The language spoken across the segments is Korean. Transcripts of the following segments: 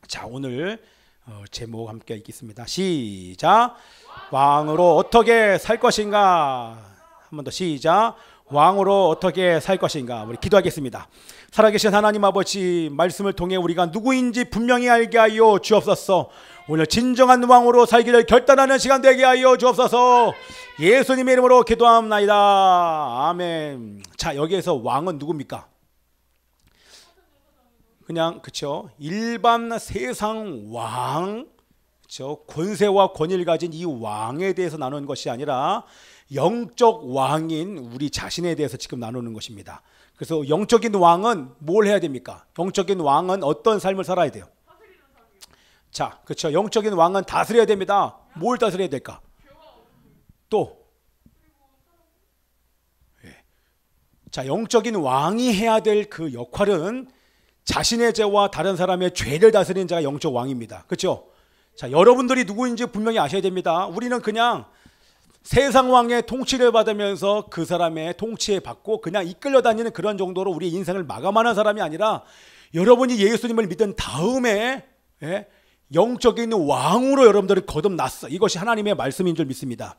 자, 오늘 제목 함께 읽겠습니다. 시작. 왕으로 어떻게 살 것인가. 한 번 더 시작. 왕으로 어떻게 살 것인가. 우리 기도하겠습니다. 살아계신 하나님 아버지, 말씀을 통해 우리가 누구인지 분명히 알게 하여 주옵소서. 오늘 진정한 왕으로 살기를 결단하는 시간 되게 하여 주옵소서. 예수님의 이름으로 기도합나이다. 아멘. 자, 여기에서 왕은 누굽니까? 그냥 그쵸, 일반 세상 왕, 그쵸, 권세와 권위를 가진 이 왕에 대해서 나누는 것이 아니라 영적 왕인 우리 자신에 대해서 지금 나누는 것입니다. 그래서 영적인 왕은 뭘 해야 됩니까? 영적인 왕은 어떤 삶을 살아야 돼요? 자, 그렇죠. 영적인 왕은 다스려야 됩니다. 뭘 다스려야 될까? 또, 자, 영적인 왕이 해야 될 그 역할은 자신의 죄와 다른 사람의 죄를 다스리는 자가 영적 왕입니다. 그렇죠? 자, 여러분들이 누구인지 분명히 아셔야 됩니다. 우리는 그냥 세상 왕의 통치를 받으면서 그 사람의 통치에 받고 그냥 이끌려 다니는 그런 정도로 우리 인생을 마감하는 사람이 아니라, 여러분이 예수님을 믿은 다음에 영적인 왕으로 여러분들을 거듭났어. 이것이 하나님의 말씀인 줄 믿습니다.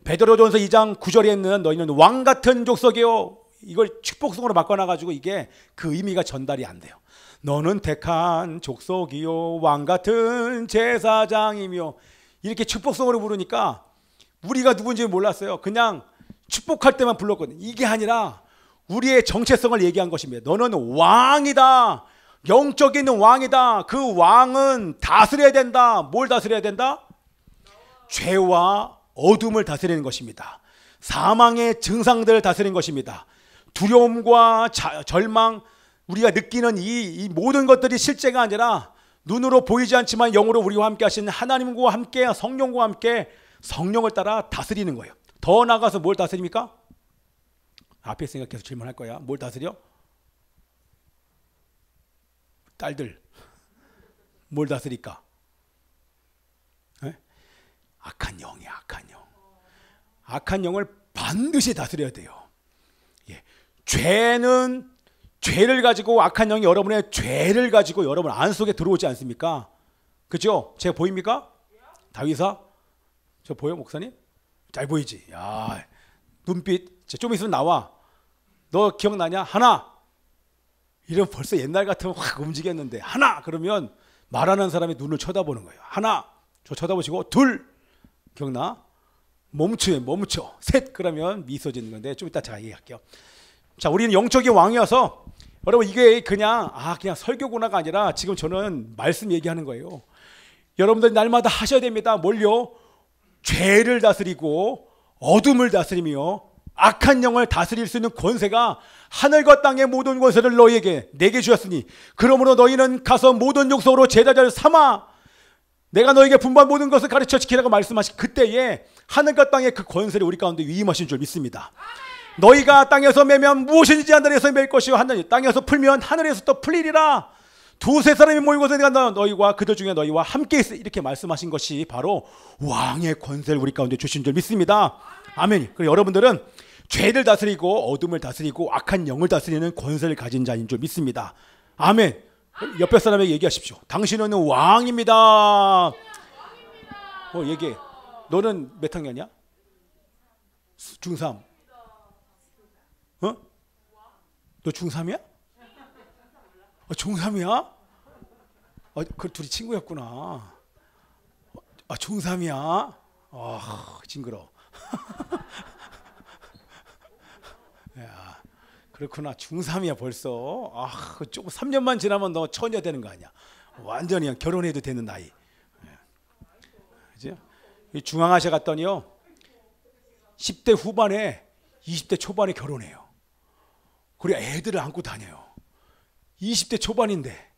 베드로전서 2장 9절에 있는 너희는 왕 같은 족속이요, 이걸 축복성으로 바꿔놔가지고 이게 그 의미가 전달이 안 돼요. 너는 택한 족속이요, 왕 같은 제사장이며, 이렇게 축복성으로 부르니까 우리가 누군지 몰랐어요. 그냥 축복할 때만 불렀거든요. 이게 아니라 우리의 정체성을 얘기한 것입니다. 너는 왕이다. 영적인 왕이다. 그 왕은 다스려야 된다. 뭘 다스려야 된다? 죄와 어둠을 다스리는 것입니다. 사망의 증상들을 다스리는 것입니다. 두려움과 절망, 우리가 느끼는 이 모든 것들이 실제가 아니라 눈으로 보이지 않지만 영으로 우리와 함께 하시는 하나님과 함께, 성령과 함께 성령을 따라 다스리는 거예요. 더 나아가서 뭘 다스립니까? 앞에 있으니까 계속 질문할 거야. 뭘 다스려? 딸들 뭘 다스릴까? 악한 영이야. 악한 영. 악한 영을 반드시 다스려야 돼요. 죄는 죄를 가지고, 악한 영이 여러분의 죄를 가지고 여러분 안속에 들어오지 않습니까? 그죠? 제가 보입니까? 다윗아? 저 보여, 목사님? 잘 보이지? 야, 눈빛 좀 있으면 나와. 너 기억나냐? 하나. 이러면 벌써 옛날 같으면 확 움직였는데, 하나 그러면 말하는 사람이 눈을 쳐다보는 거예요. 하나, 저 쳐다보시고. 둘, 기억나? 멈춰. 셋, 그러면 미소 짓는 건데 좀 이따 제가 얘기할게요. 자, 우리는 영적인 왕이어서, 여러분 이게 그냥 설교구나가 아니라 지금 저는 말씀 얘기하는 거예요. 여러분들 날마다 하셔야 됩니다. 뭘요? 죄를 다스리고 어둠을 다스리며 악한 영을 다스릴 수 있는 권세가 하늘과 땅의 모든 권세를 너희에게 내게 주었으니 그러므로 너희는 가서 모든 족속으로 제자들 삼아 내가 너에게 분부한 모든 것을 가르쳐 지키라고 말씀하신 그때에 하늘과 땅의 그 권세를 우리 가운데 위임하신 줄 믿습니다. 너희가 땅에서 매면 무엇이든지 하늘에서 맬 것이요, 땅에서 풀면 하늘에서 또 풀리리라. 두세 사람이 모이고서 내가 너희와 그들 중에 너희와 함께 있어, 이렇게 말씀하신 것이 바로 왕의 권세를 우리 가운데 주신 줄 믿습니다. 아멘. 그리고 여러분들은 죄를 다스리고 어둠을 다스리고 악한 영을 다스리는 권세를 가진 자인 줄 믿습니다. 아멘. 옆에 사람에게 얘기하십시오. 당신은 왕입니다. 얘기해. 너는 몇 학년이야? 중3. 너 중3이야? 중3이야? 그 둘이 친구였구나. 중3이야? 징그러워. 야, 그렇구나. 중3이야 벌써. 조금 3년만 지나면 너 처녀 되는 거 아니야? 완전히 결혼해도 되는 나이. 그죠? 중앙아시아 갔더니요, 10대 후반에 20대 초반에 결혼해요. 그리고 애들을 안고 다녀요. 20대 초반인데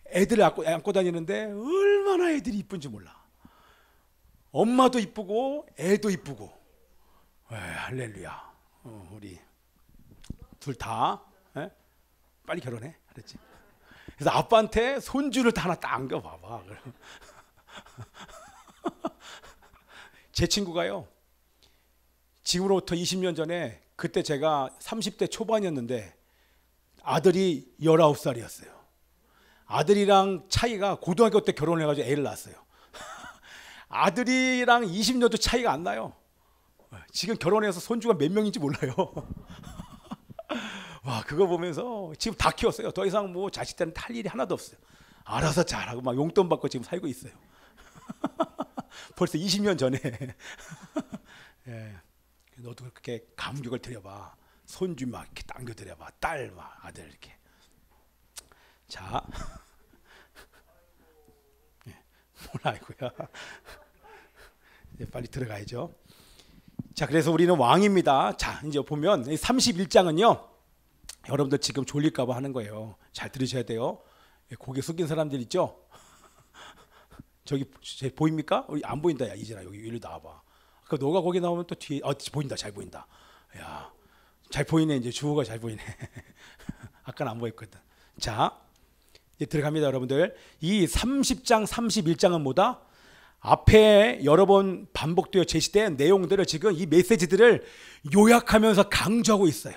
애들을 안고 다니는데 얼마나 애들이 이쁜지 몰라. 엄마도 이쁘고 애도 이쁘고. 할렐루야. 우리 둘 다 빨리 결혼해. 그랬지. 그래서 아빠한테 손주를 다 하나 딱 안겨봐봐. 제 친구가요, 지금으로부터 20년 전에, 그때 제가 30대 초반이었는데 아들이 19살이었어요. 아들이랑 차이가 고등학교 때 결혼해가지고 애를 낳았어요. 아들이랑 20년도 차이가 안 나요. 지금 결혼해서 손주가 몇 명인지 몰라요. 와, 그거 보면서 지금 다 키웠어요. 더 이상 뭐 자식들은 탈 일이 하나도 없어요. 알아서 잘하고 막 용돈 받고 지금 살고 있어요. 벌써 20년 전에. 예. 너도 그렇게 감격을 드려봐. 손주 막 이렇게 당겨드려봐. 딸 막 아들 이렇게. 자, 예. 뭘 아이고야. 이제 빨리 들어가야죠. 자, 그래서 우리는 왕입니다. 자, 이제 보면 31장은요. 여러분들 지금 졸릴까봐 하는 거예요. 잘 들으셔야 돼요. 고개 숙인 사람들 있죠? 저기 보입니까? 우리 안 보인다. 야, 이제나 여기 일로 나와봐. 그 너가 거기 나오면 또 뒤에 보인다. 잘 보인다. 야, 잘 보이네. 이제 주호가 잘 보이네. 아까는 안 보였거든. 자, 이제 들어갑니다, 여러분들. 이 30장, 31장은 뭐다? 앞에 여러 번 반복되어 제시된 내용들을 지금 이 메시지들을 요약하면서 강조하고 있어요.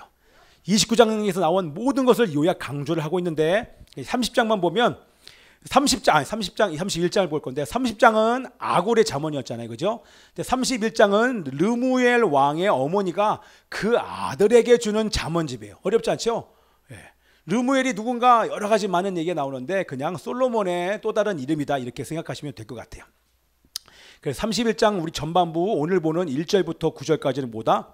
29장에서 나온 모든 것을 요약 강조를 하고 있는데 30장만 보면 31장을 볼 건데 30장은 아골의 잠언이었잖아요. 그죠? 근데 31장은 르무엘 왕의 어머니가 그 아들에게 주는 잠언집이에요. 어렵지 않죠? 예. 르무엘이 누군가 여러 가지 많은 얘기가 나오는데 그냥 솔로몬의 또 다른 이름이다 이렇게 생각하시면 될 것 같아요. 그래서 31장 우리 전반부 오늘 보는 1절부터 9절까지는 뭐다?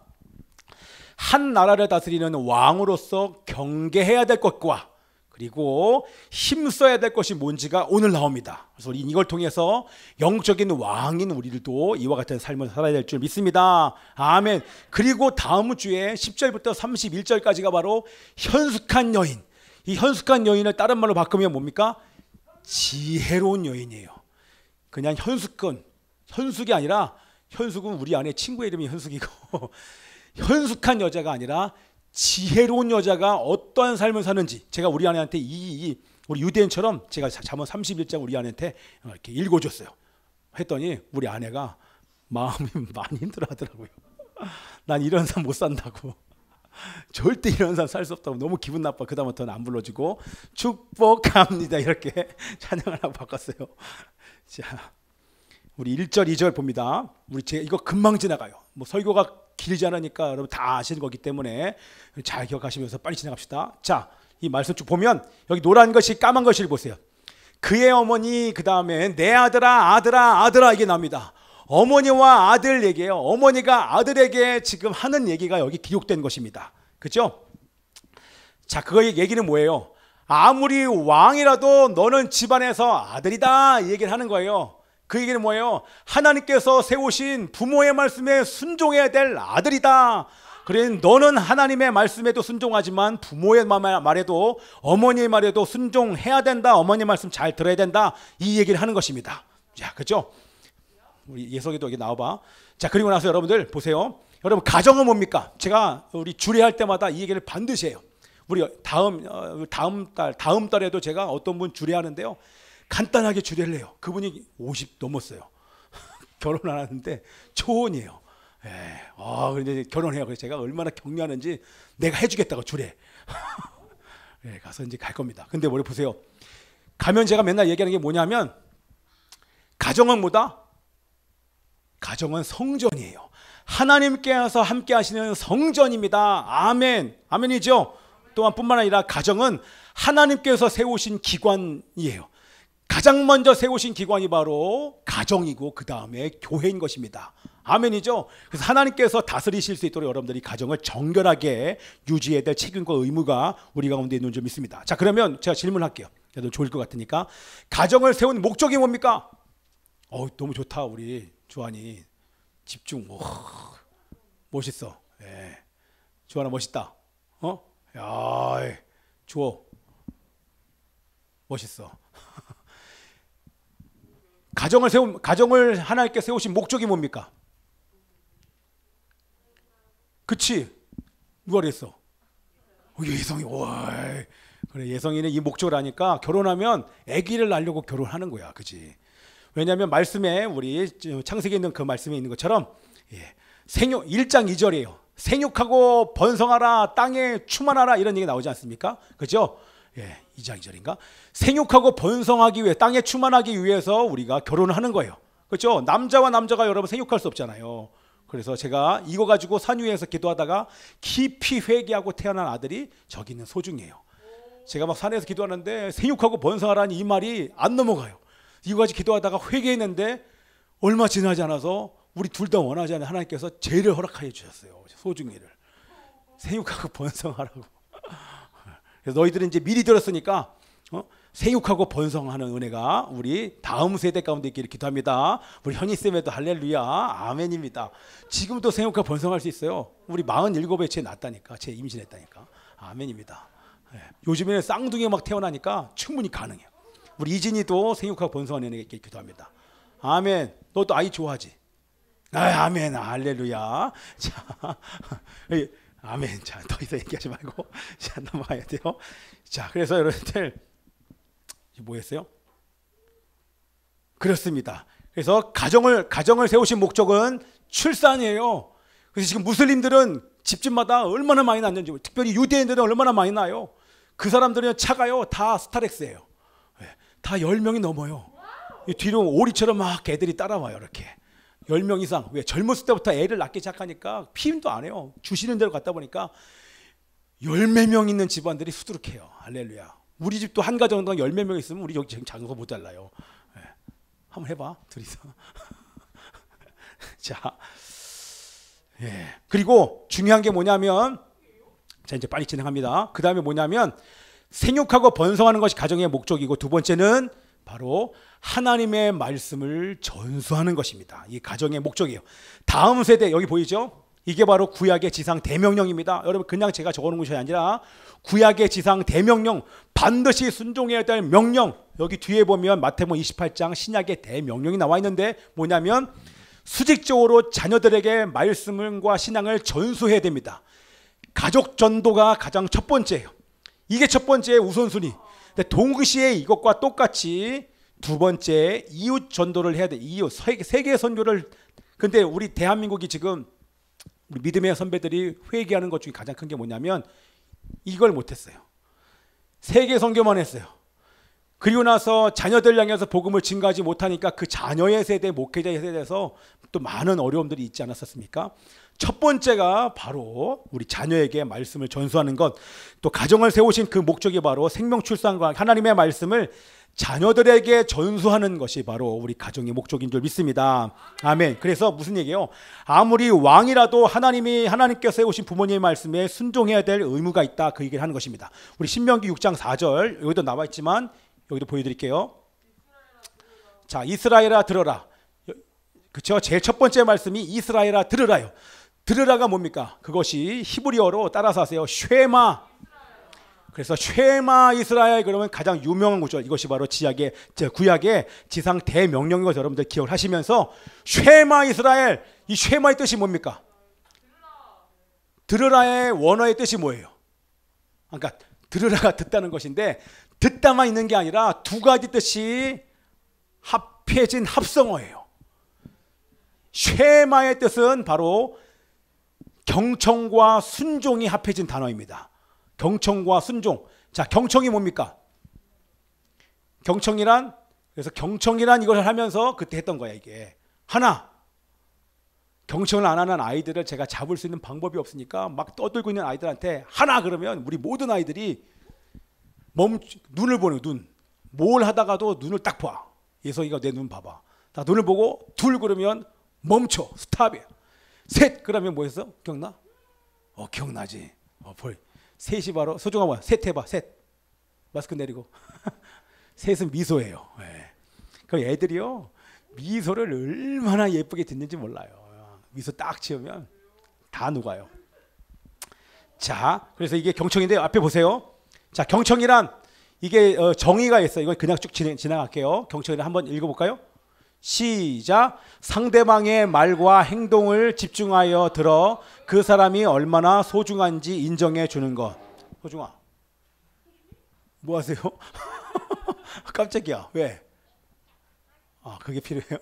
한 나라를 다스리는 왕으로서 경계해야 될 것과 그리고 힘써야 될 것이 뭔지가 오늘 나옵니다. 그래서 우리 이걸 통해서 영적인 왕인 우리들도 이와 같은 삶을 살아야 될 줄 믿습니다. 아멘. 그리고 다음 주에 10절부터 31절까지가 바로 현숙한 여인. 이 현숙한 여인을 다른 말로 바꾸면 뭡니까? 지혜로운 여인이에요. 그냥 현숙이 아니라 현숙은 우리 안에 친구의 이름이 현숙이고 현숙한 여자가 아니라 지혜로운 여자가 어떠한 삶을 사는지 제가 우리 아내한테 우리 유대인처럼 제가 잠언 31장 우리 아내한테 이렇게 읽어줬어요. 했더니 우리 아내가 마음이 많이 힘들어하더라고요. 난 이런 삶 못 산다고. 절대 이런 삶 살 수 없다고 너무 기분 나빠. 그 다음부터는 안 불러주고 축복합니다 이렇게 찬양을 하고 바꿨어요. 자, 우리 1절 2절 봅니다. 이거 금방 지나가요. 뭐 설교가 길지 않으니까 여러분 다 아시는 거기 때문에 잘 기억하시면서 빨리 지나갑시다. 자, 이 말씀 쭉 보면 여기 노란 것이 까만 것을 보세요. 그의 어머니 그 다음에 내 아들아 이게 나옵니다. 어머니와 아들 얘기예요. 어머니가 아들에게 지금 하는 얘기가 여기 기록된 것입니다. 그렇죠? 자, 그거의 얘기는 뭐예요? 아무리 왕이라도 너는 집안에서 아들이다 이 얘기를 하는 거예요. 그 얘기는 뭐예요? 하나님께서 세우신 부모의 말씀에 순종해야 될 아들이다. 그래 너는 하나님의 말씀에도 순종하지만 부모의 말에도 어머니의 말에도 순종해야 된다. 어머니 말씀 잘 들어야 된다. 이 얘기를 하는 것입니다. 자, 그렇죠? 우리 예석이도 여기 나와봐. 자, 그리고 나서 여러분들 보세요. 여러분 가정은 뭡니까? 제가 우리 주례할 때마다 이 얘기를 반드시 해요. 우리 다음 달에도 제가 어떤 분 주례하는데요. 간단하게 주례를 해요. 그분이 50 넘었어요. 결혼 안 하는데 초혼이에요. 그런데 결혼해요. 그래서 제가 얼마나 격려하는지 내가 해주겠다고 주례. 가서 이제 갈 겁니다. 근데 머리 보세요. 가면 제가 맨날 얘기하는 게 뭐냐면 가정은 뭐다? 가정은 성전이에요. 하나님께서 함께 하시는 성전입니다. 아멘. 아멘이죠. 또한 뿐만 아니라 가정은 하나님께서 세우신 기관이에요. 가장 먼저 세우신 기관이 바로 가정이고 그 다음에 교회인 것입니다. 아멘이죠. 그래서 하나님께서 다스리실 수 있도록 여러분들이 가정을 정결하게 유지해야 될 책임과 의무가 우리 가운데 있는 줄 믿습니다. 자, 그러면 제가 질문할게요. 그래도 좋을 것 같으니까 가정을 세운 목적이 뭡니까? 너무 좋다. 우리 주한이 집중. 멋있어. 주한아 멋있다. 야, 주호 멋있어. 가정을 하나님께 세우신 목적이 뭡니까? 그치? 누가 그랬어? 예성이. 그래, 예성이는 이 목적을 아니까 결혼하면 아기를 낳으려고 결혼하는 거야. 그치? 왜냐하면 말씀에 우리 창세기에 있는 그 말씀에 있는 것처럼 생육 1장 2절이에요. 생육하고 번성하라 땅에 충만하라 이런 얘기 나오지 않습니까? 그죠? 2장 2절인가? 생육하고 번성하기 위해, 땅에 충만하기 위해서 우리가 결혼을 하는 거예요. 그렇죠? 남자와 남자가 여러분 생육할 수 없잖아요. 그래서 제가 이거 가지고 산 위에서 기도하다가 깊이 회개하고 태어난 아들이 저기 있는 소중이에요. 제가 막 산에서 기도하는데 생육하고 번성하라는 이 말이 안 넘어가요. 이거 가지고 기도하다가 회개했는데 얼마 지나지 않아서 우리 둘 다 원하지 않는 하나님께서 죄를 허락하여 주셨어요. 소중이를 생육하고 번성하라고. 그래서 너희들은 이제 미리 들었으니까 생육하고 번성하는 은혜가 우리 다음 세대 가운데 있기를 기도합니다. 우리 현희쌤에도 할렐루야 아멘입니다. 지금도 생육하고 번성할 수 있어요. 우리 47에 제 낳았다니까, 제 임신했다니까. 아멘입니다. 요즘에는 쌍둥이 막 태어나니까 충분히 가능해요. 우리 이진이도 생육하고 번성하는 은혜가 있기를 기도합니다. 아멘. 너도 아이 좋아하지? 아멘 할렐루야. 자, 아멘. 자, 더 이상 얘기하지 말고 자 넘어가야 돼요. 자, 그래서 여러분들 뭐 했어요? 그렇습니다. 그래서 가정을 세우신 목적은 출산이에요. 그래서 지금 무슬림들은 집집마다 얼마나 많이 낳는지, 특별히 유대인들은 얼마나 많이 낳아요. 그 사람들은 차가요 다 스타렉스예요. 다 10명이 넘어요. 뒤로 오리처럼 막 애들이 따라와요. 이렇게 10명 이상. 왜? 젊었을 때부터 애를 낳기 시작하니까 피임도 안 해요. 주시는 대로 갔다 보니까 10몇 명 있는 집안들이 수두룩해요. 할렐루야. 우리 집도 한 가정 정도 10몇 명 있으면 우리 여기 지금 장소 못 달라요. 한번 해봐 둘이서. 자, 그리고 중요한 게 뭐냐면, 자 이제 빨리 진행합니다. 그 다음에 뭐냐면 생육하고 번성하는 것이 가정의 목적이고, 두 번째는 바로 하나님의 말씀을 전수하는 것입니다. 이 가정의 목적이에요. 다음 세대 여기 보이죠? 이게 바로 구약의 지상 대명령입니다. 여러분 그냥 제가 적어놓은 것이 아니라 구약의 지상 대명령, 반드시 순종해야 될 명령. 여기 뒤에 보면 마태복음 28장 신약의 대명령이 나와 있는데 뭐냐면 수직적으로 자녀들에게 말씀과 신앙을 전수해야 됩니다. 가족 전도가 가장 첫 번째예요. 이게 첫 번째 우선순위. 근데 동시에 이것과 똑같이 두 번째 이웃 전도를 해야 돼. 이웃 세계 선교를. 근데 우리 대한민국이 지금 우리 믿음의 선배들이 회개하는 것 중에 가장 큰 게 뭐냐면 이걸 못했어요. 세계 선교만 했어요. 그리고 나서 자녀들 향해서 복음을 증가하지 못하니까 그 자녀의 세대, 목회자의 세대에서 또 많은 어려움들이 있지 않았었습니까? 첫 번째가 바로 우리 자녀에게 말씀을 전수하는 것, 또 가정을 세우신 그 목적이 바로 생명 출산과 하나님의 말씀을 자녀들에게 전수하는 것이 바로 우리 가정의 목적인 줄 믿습니다. 아멘. 그래서 무슨 얘기예요? 아무리 왕이라도 하나님께서 세우신 부모님의 말씀에 순종해야 될 의무가 있다, 그 얘기를 하는 것입니다. 우리 신명기 6장 4절 여기도 나와 있지만 여기도 보여드릴게요. 자, 이스라엘아 들어라. 그렇죠? 제일 첫 번째 말씀이 이스라엘아 들으라요. 들으라가 뭡니까? 그것이 히브리어로 따라서 하세요. 쉐마. 그래서 쉐마 이스라엘, 그러면 가장 유명한 구절, 이것이 바로 구약의 지상 대명령인 것 여러분들 기억을 하시면서 쉐마 이스라엘, 이 쉐마의 뜻이 뭡니까? 들으라의 원어의 뜻이 뭐예요? 그러니까 들으라가 듣다는 것인데, 듣다만 있는 게 아니라 두 가지 뜻이 합해진 합성어예요. 쉐마의 뜻은 바로 경청과 순종이 합해진 단어입니다. 경청과 순종. 자, 경청이 뭡니까? 경청이란, 그래서 경청이란 이걸 하면서 그때 했던 거야. 이게 하나, 경청을 안 하는 아이들을 제가 잡을 수 있는 방법이 없으니까 막 떠들고 있는 아이들한테 하나 그러면 우리 모든 아이들이 눈을 보는, 눈. 뭘 하다가도 눈을 딱 봐. 예성이가 내 눈 봐봐. 딱 눈을 보고 둘 그러면 멈춰. 스탑이야. 셋 그러면 뭐 했어? 기억나? 기억나지. 셋이 바로 소중한 거야. 셋 해봐. 셋. 마스크 내리고. 셋은 미소예요. 네. 그 애들이요 미소를 얼마나 예쁘게 짓는지 몰라요. 미소 딱 지으면 다 녹아요. 자, 그래서 이게 경청인데 앞에 보세요. 자, 경청이란 이게 정의가 있어요. 이건 그냥 쭉 지나갈게요. 경청이란 한번 읽어볼까요? 시작. 상대방의 말과 행동을 집중하여 들어 그 사람이 얼마나 소중한지 인정해 주는 것. 소중아, 뭐 하세요? 깜짝이야. 왜? 그게 필요해요?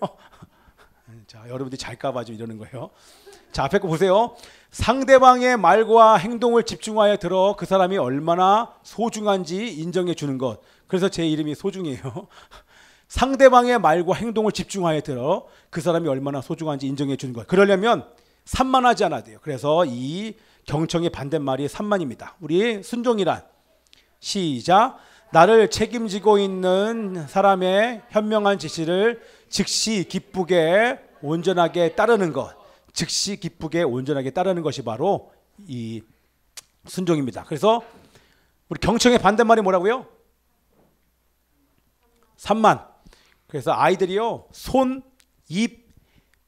자, 여러분들이 잘까봐 좀 이러는 거예요. 자, 앞에 거 보세요. 상대방의 말과 행동을 집중하여 들어 그 사람이 얼마나 소중한지 인정해 주는 것. 그래서 제 이름이 소중해요. 상대방의 말과 행동을 집중하여 들어 그 사람이 얼마나 소중한지 인정해 주는 것. 그러려면 산만하지 않아야 돼요. 그래서 이 경청의 반대말이 산만입니다. 우리 순종이란, 시작. 나를 책임지고 있는 사람의 현명한 지시를 즉시 기쁘게 온전하게 따르는 것. 즉시 기쁘게 온전하게 따르는 것이 바로 이 순종입니다. 그래서 우리 경청의 반대말이 뭐라고요? 산만. 그래서 아이들이요, 손, 입,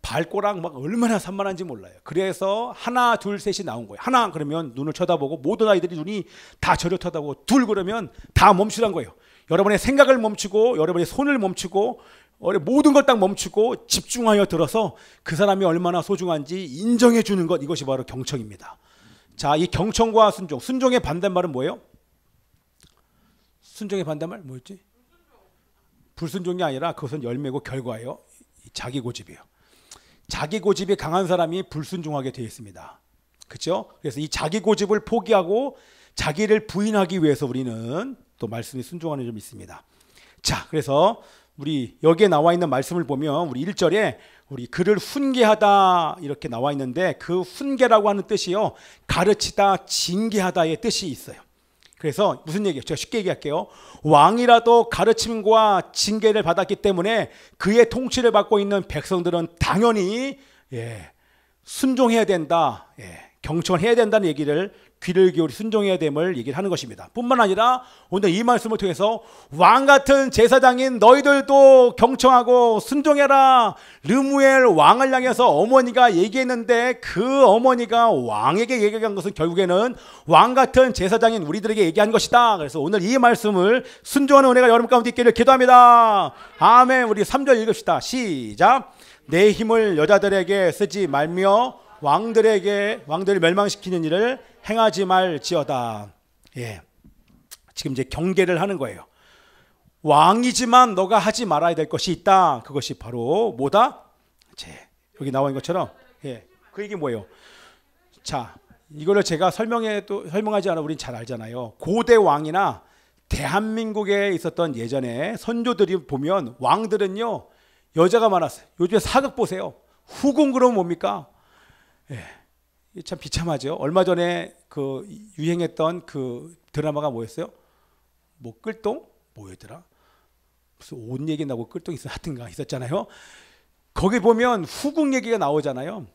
발꼬락 막 얼마나 산만한지 몰라요. 그래서 하나, 둘, 셋이 나온 거예요. 하나 그러면 눈을 쳐다보고 모든 아이들이 눈이 다 저를 쳐다보고, 둘 그러면 다 멈추란 거예요. 여러분의 생각을 멈추고 여러분의 손을 멈추고 모든 걸 딱 멈추고 집중하여 들어서 그 사람이 얼마나 소중한지 인정해 주는 것, 이것이 바로 경청입니다. 자, 이 경청과 순종, 순종의 반대말은 뭐예요? 순종의 반대말 뭐였지? 불순종이 아니라 그것은 열매고 결과예요. 자기 고집이에요. 자기 고집이 강한 사람이 불순종하게 되어 있습니다. 그렇죠? 그래서 이 자기 고집을 포기하고 자기를 부인하기 위해서 우리는 또 말씀이 순종하는 점이 있습니다. 자, 그래서 우리 여기에 나와 있는 말씀을 보면 우리 1절에 우리 그를 훈계하다 이렇게 나와 있는데, 그 훈계라고 하는 뜻이요, 가르치다, 징계하다의 뜻이 있어요. 그래서 무슨 얘기예요? 제가 쉽게 얘기할게요. 왕이라도 가르침과 징계를 받았기 때문에 그의 통치를 받고 있는 백성들은 당연히 순종해야 된다, 경청을 해야 된다는 얘기를, 귀를 기울이 순종해야 됨을 얘기를 하는 것입니다. 뿐만 아니라 오늘 이 말씀을 통해서 왕 같은 제사장인 너희들도 경청하고 순종해라. 르무엘 왕을 향해서 어머니가 얘기했는데 그 어머니가 왕에게 얘기한 것은 결국에는 왕 같은 제사장인 우리들에게 얘기한 것이다. 그래서 오늘 이 말씀을 순종하는 은혜가 여러분 가운데 있기를 기도합니다. 아멘. 우리 3절 읽읍시다. 시작. 내 힘을 여자들에게 쓰지 말며 왕들을 멸망시키는 일을 행하지 말지어다. 지금 이제 경계를 하는 거예요. 왕이지만 너가 하지 말아야 될 것이 있다. 그것이 바로 뭐다? 여기 나와 있는 것처럼, 그 얘기 뭐예요? 자, 이거를 제가 설명하지 않아 우린 잘 알잖아요. 고대 왕이나 대한민국에 있었던 예전에 선조들이 보면 왕들은요, 여자가 많았어요. 요즘에 사극 보세요. 후궁 그러면 뭡니까? 참 비참하죠. 얼마 전에 그 유행했던 그 드라마가 뭐였어요? 뭐 끌동? 뭐였더라? 무슨 옷 얘기 나고 끌동 하여튼가 있었잖아요. 거기 보면 후궁 얘기가 나오잖아요.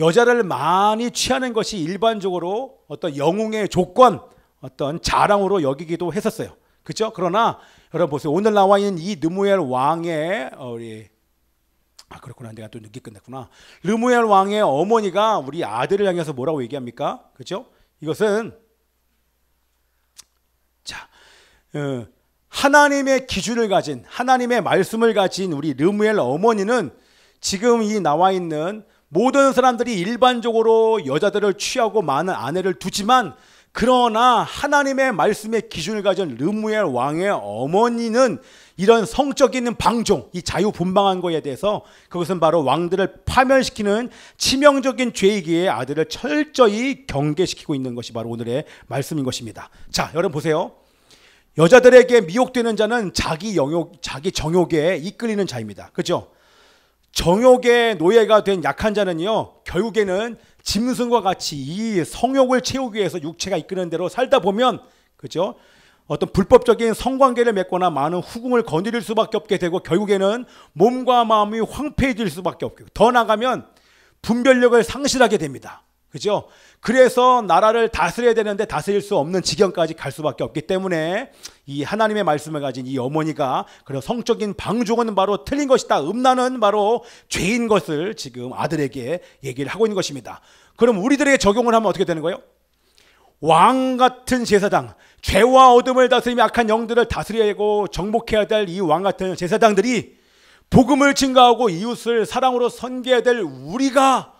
여자를 많이 취하는 것이 일반적으로 어떤 영웅의 조건, 어떤 자랑으로 여기기도 했었어요. 그렇죠? 그러나 여러분 보세요. 오늘 나와 있는 이 느무엘 왕의 그렇구나. 내가 또 늦게 끝냈구나. 르무엘 왕의 어머니가 우리 아들을 향해서 뭐라고 얘기합니까? 그렇죠? 이것은 하나님의 기준을 가진, 하나님의 말씀을 가진 우리 르무엘 어머니는 지금 이 나와 있는 모든 사람들이 일반적으로 여자들을 취하고 많은 아내를 두지만, 그러나 하나님의 말씀의 기준을 가진 르무엘 왕의 어머니는 이런 성적인 방종, 이 자유분방한 것에 대해서, 그것은 바로 왕들을 파멸시키는 치명적인 죄이기에 아들을 철저히 경계시키고 있는 것이 바로 오늘의 말씀인 것입니다. 자, 여러분 보세요. 여자들에게 미혹되는 자는 자기 정욕에 이끌리는 자입니다. 그렇죠? 정욕의 노예가 된 약한 자는요, 결국에는 짐승과 같이 이 성욕을 채우기 위해서 육체가 이끄는 대로 살다 보면, 그죠? 어떤 불법적인 성관계를 맺거나 많은 후궁을 거느릴 수밖에 없게 되고, 결국에는 몸과 마음이 황폐해질 수밖에 없고, 더 나가면 분별력을 상실하게 됩니다. 그죠? 그래서 나라를 다스려야 되는데 다스릴 수 없는 지경까지 갈 수밖에 없기 때문에 이 하나님의 말씀을 가진 이 어머니가 그런 성적인 방종은 바로 틀린 것이다, 음란은 바로 죄인 것을 지금 아들에게 얘기를 하고 있는 것입니다. 그럼 우리들에게 적용을 하면 어떻게 되는 거예요? 왕 같은 제사장, 죄와 어둠을 다스리며 악한 영들을 다스려야 하고 정복해야 될 이 왕 같은 제사장들이 복음을 증거하고 이웃을 사랑으로 섬겨야 될 우리가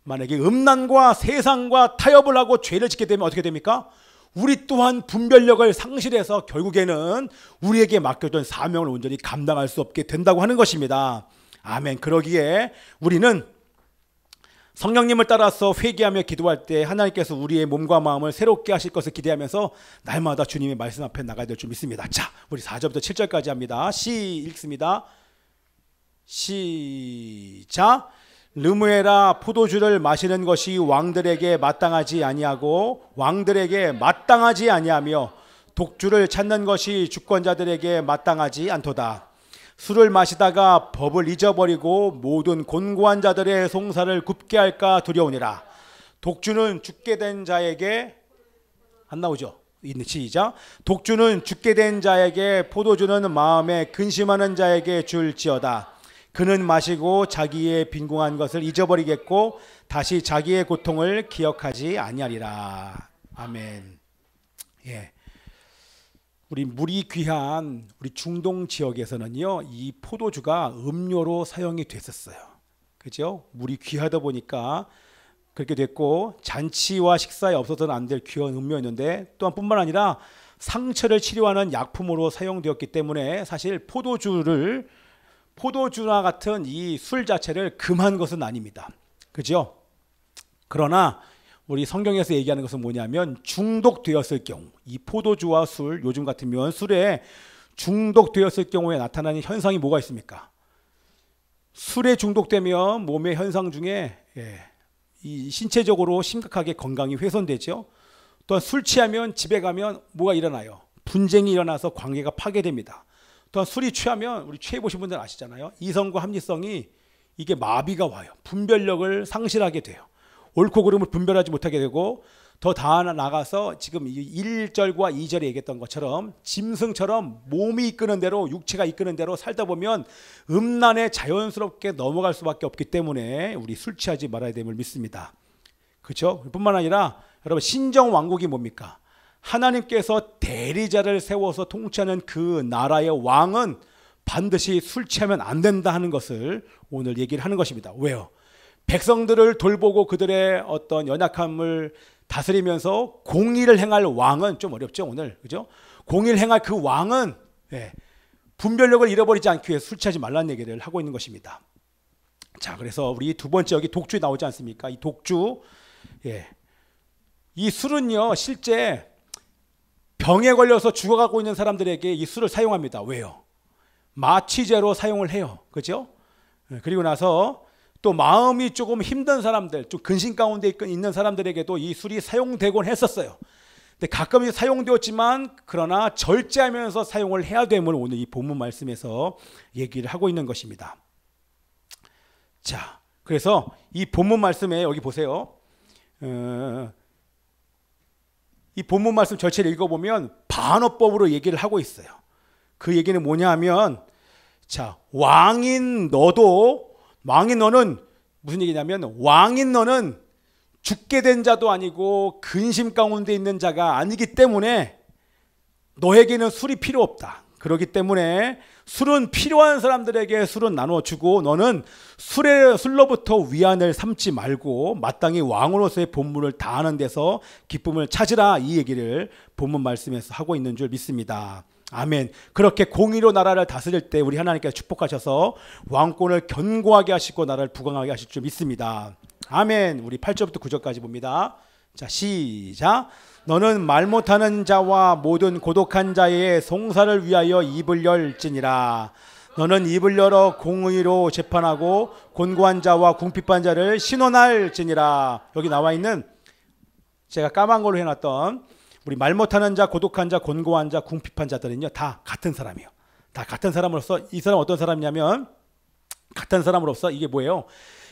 만약에 음란과 세상과 타협을 하고 죄를 짓게 되면 어떻게 됩니까? 우리 또한 분별력을 상실해서 결국에는 우리에게 맡겨진 사명을 온전히 감당할 수 없게 된다고 하는 것입니다. 아멘. 그러기에 우리는 성령님을 따라서 회개하며 기도할 때 하나님께서 우리의 몸과 마음을 새롭게 하실 것을 기대하면서 날마다 주님의 말씀 앞에 나가야 될 줄 믿습니다. 자, 우리 4절부터 7절까지 합니다. 읽습니다. 시작. 르무에라, 포도주를 마시는 것이 왕들에게 마땅하지 아니하고 왕들에게 마땅하지 아니하며 독주를 찾는 것이 주권자들에게 마땅하지 않도다. 술을 마시다가 법을 잊어버리고 모든 곤고한 자들의 송사를 굽게 할까 두려우니라. 독주는 죽게 된 자에게, 안 나오죠? 시작. 독주는 죽게 된 자에게, 포도주는 마음에 근심하는 자에게 줄지어다. 그는 마시고 자기의 빈궁한 것을 잊어버리겠고 다시 자기의 고통을 기억하지 아니하리라. 아멘. 예. 우리 물이 귀한 우리 중동 지역에서는요, 이 포도주가 음료로 사용이 됐었어요. 그죠? 물이 귀하다 보니까 그렇게 됐고, 잔치와 식사에 없어서는 안 될 귀한 음료였는데, 또한 뿐만 아니라 상처를 치료하는 약품으로 사용되었기 때문에 사실 포도주나 같은 이 술 자체를 금한 것은 아닙니다. 그죠? 그러나 우리 성경에서 얘기하는 것은 뭐냐면, 중독되었을 경우, 이 포도주와 술, 요즘 같으면 술에 중독되었을 경우에 나타나는 현상이 뭐가 있습니까? 술에 중독되면 몸의 현상 중에 이 신체적으로 심각하게 건강이 훼손되죠. 또한 술 취하면 집에 가면 뭐가 일어나요? 분쟁이 일어나서 관계가 파괴됩니다. 또한 술이 취하면, 우리 취해보신 분들 아시잖아요. 이성과 합리성이 이게 마비가 와요. 분별력을 상실하게 돼요. 옳고 그름을 분별하지 못하게 되고, 더 나아가서 지금 1절과 2절에 얘기했던 것처럼 짐승처럼 몸이 이끄는 대로, 육체가 이끄는 대로 살다 보면 음란에 자연스럽게 넘어갈 수밖에 없기 때문에 우리 술 취하지 말아야 됨을 믿습니다. 그렇죠? 뿐만 아니라 여러분, 신정왕국이 뭡니까? 하나님께서 대리자를 세워서 통치하는 그 나라의 왕은 반드시 술 취하면 안 된다 하는 것을 오늘 얘기를 하는 것입니다. 왜요? 백성들을 돌보고 그들의 어떤 연약함을 다스리면서 공의를 행할 왕은, 좀 어렵죠 오늘, 그죠? 공의를 행할 그 왕은 분별력을 잃어버리지 않기 위해 술 취하지 말라는 얘기를 하고 있는 것입니다. 자, 그래서 우리 두 번째, 여기 독주에 나오지 않습니까? 이 독주, 이 술은요, 실제 병에 걸려서 죽어가고 있는 사람들에게 이 술을 사용합니다. 왜요? 마취제로 사용을 해요. 그죠? 그리고 나서 또 마음이 조금 힘든 사람들, 좀 근심 가운데 있는 사람들에게도 이 술이 사용되곤 했었어요. 근데 가끔 사용되었지만, 그러나 절제하면서 사용을 해야 됨을 오늘 이 본문 말씀에서 얘기를 하고 있는 것입니다. 자, 그래서 이 본문 말씀에 여기 보세요. 이 본문 말씀 전체를 읽어보면 반어법으로 얘기를 하고 있어요. 그 얘기는 뭐냐 하면, 자, 왕인 너는 무슨 얘기냐면, 왕인 너는 죽게 된 자도 아니고 근심 가운데 있는 자가 아니기 때문에 너에게는 술이 필요 없다. 그렇기 때문에 술은 필요한 사람들에게 술은 나눠주고, 너는 술로부터 위안을 삼지 말고 마땅히 왕으로서의 본분을 다하는 데서 기쁨을 찾으라, 이 얘기를 본문 말씀에서 하고 있는 줄 믿습니다. 아멘. 그렇게 공의로 나라를 다스릴 때 우리 하나님께서 축복하셔서 왕권을 견고하게 하시고 나라를 부강하게 하실 줄 믿습니다. 아멘. 우리 8절부터 9절까지 봅니다. 자, 시작. 너는 말 못하는 자와 모든 고독한 자의 송사를 위하여 입을 열지니라. 너는 입을 열어 공의로 재판하고 곤고한 자와 궁핍한 자를 신원할지니라. 여기 나와 있는, 제가 까만 걸로 해놨던 우리 말 못하는 자, 고독한 자, 곤고한 자, 궁핍한 자들은요, 다 같은 사람이에요. 다 같은 사람으로서, 이 사람 어떤 사람이냐면, 같은 사람으로서 이게 뭐예요?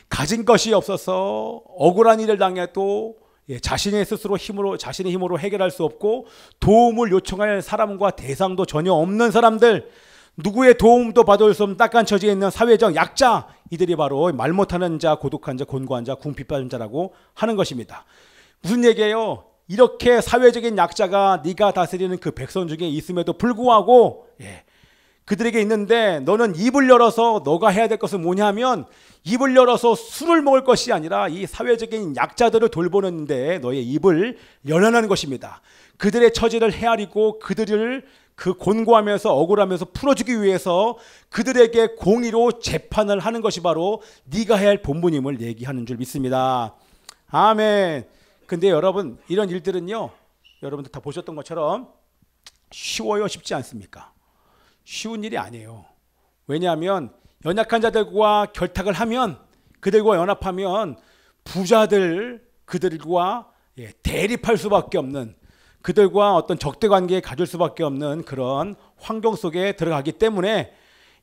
가진 것이 없어서 억울한 일을 당해도 자신의 힘으로 해결할 수 없고 도움을 요청할 사람과 대상도 전혀 없는 사람들, 누구의 도움도 받을 수 없는 딱한 처지에 있는 사회적 약자, 이들이 바로 말 못하는 자, 고독한 자, 곤고한 자, 궁핍한 자라고 하는 것입니다. 무슨 얘기예요? 이렇게 사회적인 약자가 네가 다스리는 그 백성 중에 있음에도 불구하고 그들에게 있는데, 너는 입을 열어서 너가 해야 될 것은 뭐냐면, 입을 열어서 술을 먹을 것이 아니라 이 사회적인 약자들을 돌보는데 너의 입을 열어내는 것입니다. 그들의 처지를 헤아리고 그 그 곤고하면서 억울하면서 풀어주기 위해서 그들에게 공의로 재판을 하는 것이 바로 네가 해야 할 본분임을 얘기하는 줄 믿습니다. 아멘. 근데 여러분, 이런 일들은요, 여러분들 다 보셨던 것처럼 쉬워요, 쉽지 않습니까? 쉬운 일이 아니에요. 왜냐하면 연약한 자들과 결탁을 하면, 그들과 연합하면 부자들, 그들과 대립할 수밖에 없는, 그들과 어떤 적대 관계에 가질 수밖에 없는 그런 환경 속에 들어가기 때문에,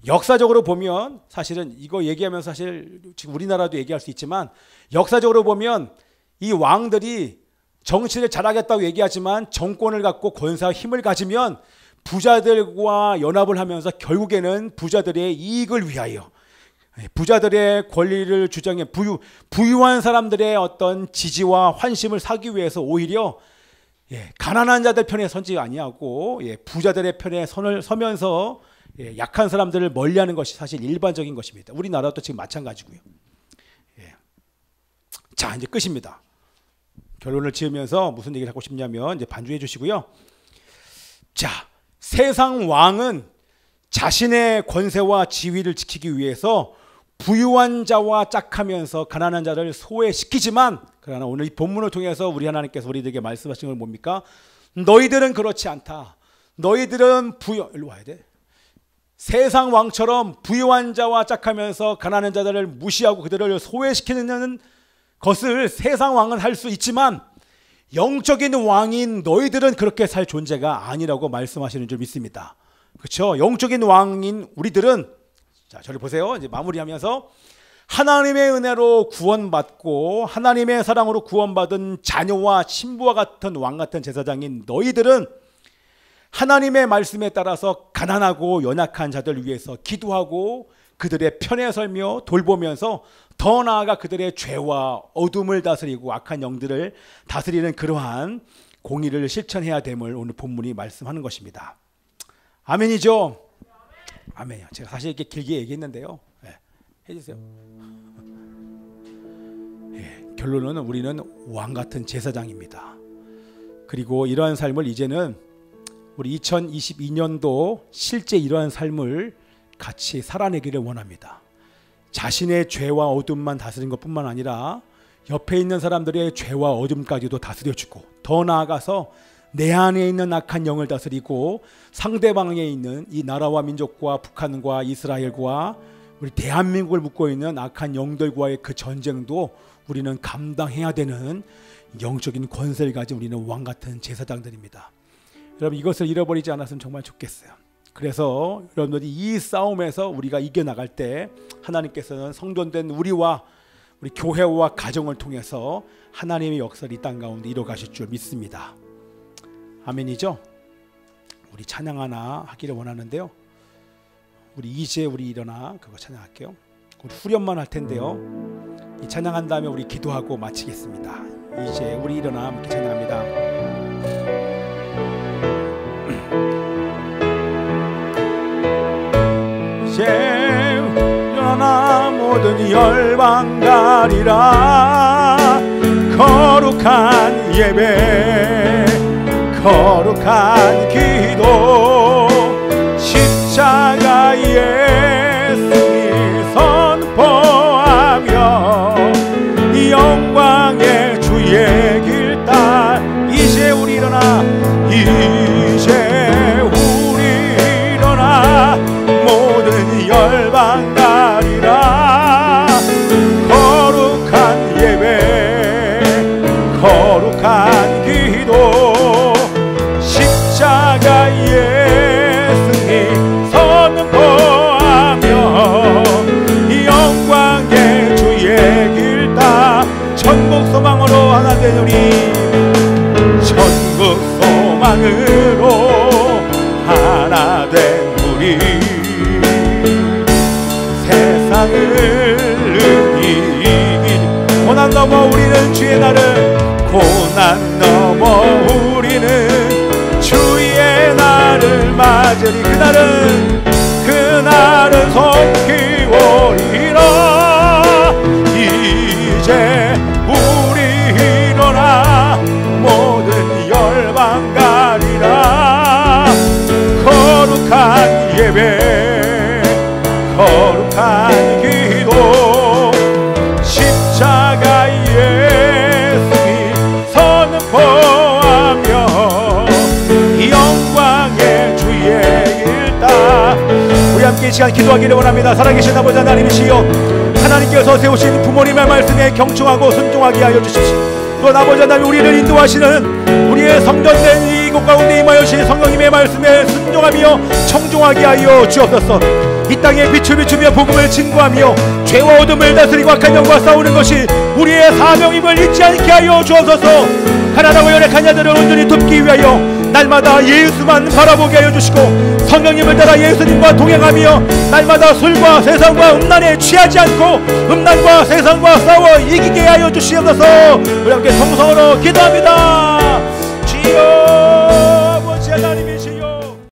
역사적으로 보면 사실은 이거 얘기하면 사실 지금 우리나라도 얘기할 수 있지만, 역사적으로 보면 이 왕들이 정치를 잘하겠다고 얘기하지만 정권을 갖고 권세와 힘을 가지면 부자들과 연합을 하면서 결국에는 부자들의 이익을 위하여, 부자들의 권리를 주장해 부유한 사람들의 어떤 지지와 환심을 사기 위해서 오히려 가난한 자들 편에 선지 아니하고 부자들의 편에 선을 서면서 약한 사람들을 멀리하는 것이 사실 일반적인 것입니다. 우리나라도 지금 마찬가지고요. 자, 이제 끝입니다. 결론을 지으면서 무슨 얘기를 하고 싶냐면 이제 반주해 주시고요. 자, 세상 왕은 자신의 권세와 지위를 지키기 위해서 부유한 자와 짝하면서 가난한 자를 소외시키지만, 그러나 오늘 이 본문을 통해서 우리 하나님께서 우리들에게 말씀하신 건 뭡니까? 너희들은 그렇지 않다. 너희들은 일로 와야 돼. 세상 왕처럼 부유한 자와 짝하면서 가난한 자들을 무시하고 그들을 소외시키는 것을 세상 왕은 할 수 있지만 영적인 왕인 너희들은 그렇게 살 존재가 아니라고 말씀하시는 줄 믿습니다. 그렇죠? 영적인 왕인 우리들은, 자, 저를 보세요. 이제 마무리하면서, 하나님의 은혜로 구원받고 하나님의 사랑으로 구원받은 자녀와 신부와 같은 왕 같은 제사장인 너희들은 하나님의 말씀에 따라서 가난하고 연약한 자들 위해서 기도하고 그들의 편에 설며 돌보면서 더 나아가 그들의 죄와 어둠을 다스리고 악한 영들을 다스리는 그러한 공의를 실천해야 됨을 오늘 본문이 말씀하는 것입니다. 아멘이죠? 아멘이요. 제가 사실 이렇게 길게 얘기했는데요. 해주세요. 결론은 우리는 왕 같은 제사장입니다. 그리고 이러한 삶을 이제는 우리 2022년도 실제 이러한 삶을 같이 살아내기를 원합니다. 자신의 죄와 어둠만 다스리는 것뿐만 아니라 옆에 있는 사람들의 죄와 어둠까지도 다스려주고, 더 나아가서 내 안에 있는 악한 영을 다스리고 상대방에 있는 이 나라와 민족과 북한과 이스라엘과 우리 대한민국을 묶고 있는 악한 영들과의 그 전쟁도 우리는 감당해야 되는 영적인 권세를 가진 우리는 왕같은 제사장들입니다. 여러분, 이것을 잃어버리지 않았으면 정말 좋겠어요. 그래서 여러분들이 이 싸움에서 우리가 이겨나갈 때 하나님께서는 성전된 우리와 우리 교회와 가정을 통해서 하나님의 역사를 이 땅 가운데 이뤄가실 줄 믿습니다. 아멘이죠? 우리 찬양 하나 하기를 원하는데요. 우리 이제 우리 일어나 그거 찬양할게요. 우리 후렴만 할 텐데요. 이 찬양한 다음에 우리 기도하고 마치겠습니다. 이제 우리 일어나 함께 찬양합니다. 이제 일어나 모든 열방 가리라. 거룩한 예배, 거룩한 기도, 십자가 예수님 선포하며 영광의 주의 길 따. 이제 우리 일어나, 이제 우리 일어나 모든 열방 가리라. 거룩한 예배, 거룩한 기도, 십자가 예수님 선포하며 영광의 주의 길 따. 천국 소망으로 하나 되노니, 천국 소망으로 하나 된 우리, 세상을 이긴 고난 넘어 우리는 주의 날을, 고난 넘어 우리는 주의 날을 맞으리. 그날은 속히 오리라. 이제 우리 일어나 모든 열방 가리라. 거룩한 기도 십자가의 승리 선포하며 영광의 주의 일다. 우리 함께 이 시간 기도하기를 원합니다. 살아계신 아버지 하나님이시여, 하나님께서 세우신 부모님의 말씀에 경청하고 순종하게 하여 주십시오. 또 아버지 하나님, 우리를 인도하시는 우리의 성전된 이곳 가운데 임하여 주신 성령님의 말씀에 순종하며 청종하게 하여 주옵소서. 이 땅에 빛을 비추며 복음을 증거하며 죄와 어둠을 다스리고 악한 영과 싸우는 것이 우리의 사명임을 잊지 않게 하여 주옵소서. 가난하고 연약한 자들을 온전히 돕기 위하여 날마다 예수만 바라보게 하여 주시고, 성령님을 따라 예수님과 동행하며 날마다 술과 세상과 음란에 취하지 않고 음란과 세상과 싸워 이기게 하여 주시옵소서. 우리 함께 통성으로 기도합니다. 주여